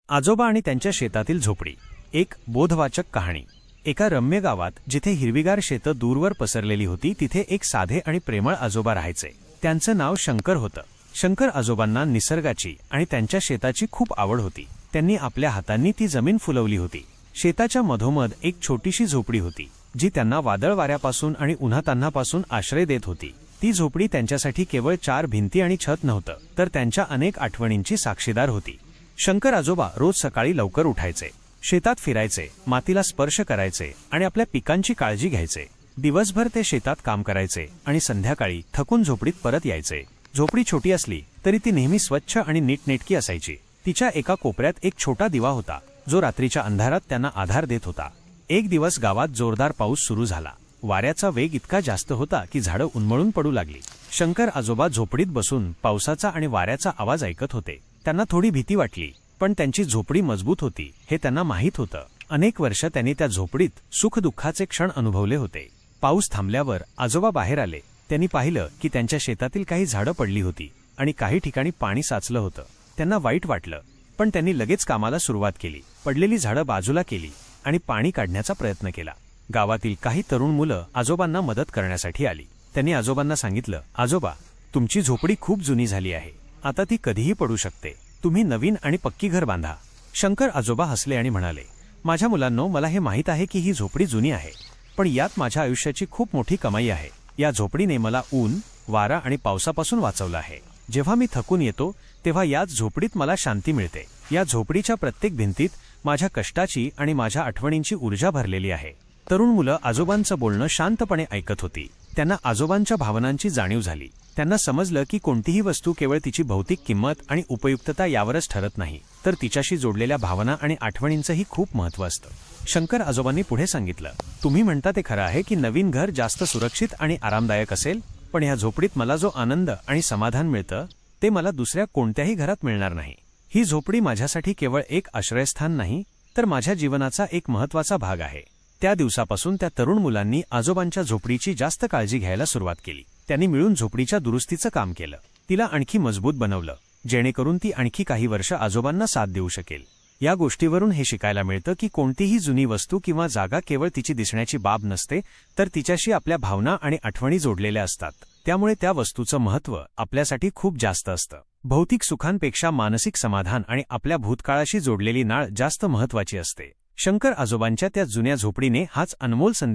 आजोबा आणि त्यांच्या शेतातील झोपडी. एक बोधवाचक कहाणी. एका रम्य गावात जिथे हिरवीगार शेतं दूरवर पसरलेली होती तिथे एक साधे आणि प्रेमळ आजोबा राहायचे. त्यांचं नाव शंकर होतं. शंकर आजोबांना निसर्गाची आणि त्यांच्या शेताची खूप आवड होती. त्यांनी आपल्या हातांनी ती जमीन फुलवली होती. शेताच्या मधोमध एक छोटीशी झोपडी होती जी त्यांना वादळ वाऱ्यापासून आणि उन्हातान्हापासून आश्रय देत होती. ती झोपडी त्यांच्यासाठी केवळ 4 भिंती आणि छत नव्हतं तर त्यांच्या अनेक आठवणींची साक्षीदार होती. शंकर आजोबा रोज सकाळी लवकर उठायचे, शेतात फिरायचे, मातीला स्पर्श करायचे आणि आपल्या पिकांची काळजी घ्यायचे. दिवसभर ते शेतात काम करायचे आणि संध्याकाळी थकून झोपडीत परत यायचे. झोपडी छोटी असली तरी ती नेहमी स्वच्छ आणि नीटनेटकी असायची. तिच्या एका कोपऱ्यात एक छोटा दिवा होता जो रात्रीच्या अंधारात त्यांना आधार देत होता. एक दिवस गावात जोरदार पाऊस सुरू झाला. वाऱ्याचा वेग इतका जास्त होता की झाडं उन्मळून पडू लागली. शंकर आजोबा झोपडीत बसून पावसाचा आणि वाऱ्याचा आवाज ऐकत होते. त्यांना थोडी भीती वाटली, पण त्यांची झोपडी मजबूत होती हे त्यांना माहीत होतं. अनेक वर्ष त्यांनी त्या झोपडीत सुखदुःखाचे क्षण अनुभवले होते. पाऊस थांबल्यावर आजोबा बाहेर आले. त्यांनी पाहिलं की त्यांच्या शेतातील काही झाडं पडली होती आणि काही ठिकाणी पाणी साचलं होतं. त्यांना वाईट वाटलं, पण त्यांनी लगेच कामाला सुरुवात केली. पडलेली झाडं बाजूला केली आणि पाणी काढण्याचा प्रयत्न केला. गावातील काही तरुण मुलं आजोबांना मदत करण्यासाठी आली. त्यांनी आजोबांना सांगितलं, आजोबा, तुमची झोपडी खूप जुनी झाली आहे. आता ती कधीही पडू शकते. तुम्ही नवीन आणि पक्की घर बांधा. शंकर आजोबा हसले आणि म्हणाले, माझ्या मुलांनो, मला हे माहीत आहे की ही झोपडी जुनी आहे, पण यात माझ्या आयुष्याची खूप मोठी कमाई आहे. या झोपडीने मला ऊन, वारा आणि पावसापासून वाचवलं आहे. जेव्हा मी थकून येतो तेव्हा याच झोपडीत मला शांती मिळते. या झोपडीच्या प्रत्येक भिंतीत माझ्या कष्टाची आणि माझ्या आठवणींची ऊर्जा भरलेली आहे. तरुण मुलं आजोबांचं बोलणं शांतपणे ऐकत होती. त्यांना आजोबांच्या भावनांची जाणीव झाली. त्यांना समजलं की कोणतीही वस्तू केवळ तिची भौतिक किंमत आणि उपयुक्तता यावरच ठरत नाही, तर तिच्याशी जोडलेल्या भावना आणि आठवणींचंही खूप महत्त्व असतं. शंकर आजोबांनी पुढे सांगितलं, तुम्ही म्हणता ते खरं आहे की नवीन घर जास्त सुरक्षित आणि आरामदायक असेल, पण या झोपडीत मला जो आनंद आणि समाधान मिळतं ते मला दुसऱ्या कोणत्याही घरात मिळणार नाही. ही झोपडी माझ्यासाठी केवळ एक आश्रयस्थान नाही, तर माझ्या जीवनाचा एक महत्त्वाचा भाग आहे. त्या दिवसापासून त्या तरुण मुलांनी आजोबांच्या झोपडीची जास्त काळजी घ्यायला सुरुवात केली. त्यांनी मिळून झोपडीच्या दुरुस्तीचं काम केलं. तिला आणखी मजबूत बनवलं, जेणेकरून ती आणखी काही वर्ष आजोबांना साथ देऊ शकेल. या गोष्टीवरून हे शिकायला मिळतं की कोणतीही जुनी वस्तू किंवा जागा केवळ तिची दिसण्याची बाब नसते, तर तिच्याशी आपल्या भावना आणि आठवणी जोडलेल्या असतात. त्यामुळे त्या वस्तूचं महत्त्व आपल्यासाठी खूप जास्त असतं. भौतिक सुखांपेक्षा मानसिक समाधान आणि आपल्या भूतकाळाशी जोडलेली नाळ जास्त महत्त्वाची असते. शंकर आजोबांच्या त्या जुन्या झोपडीने हाच अनमोल संदेश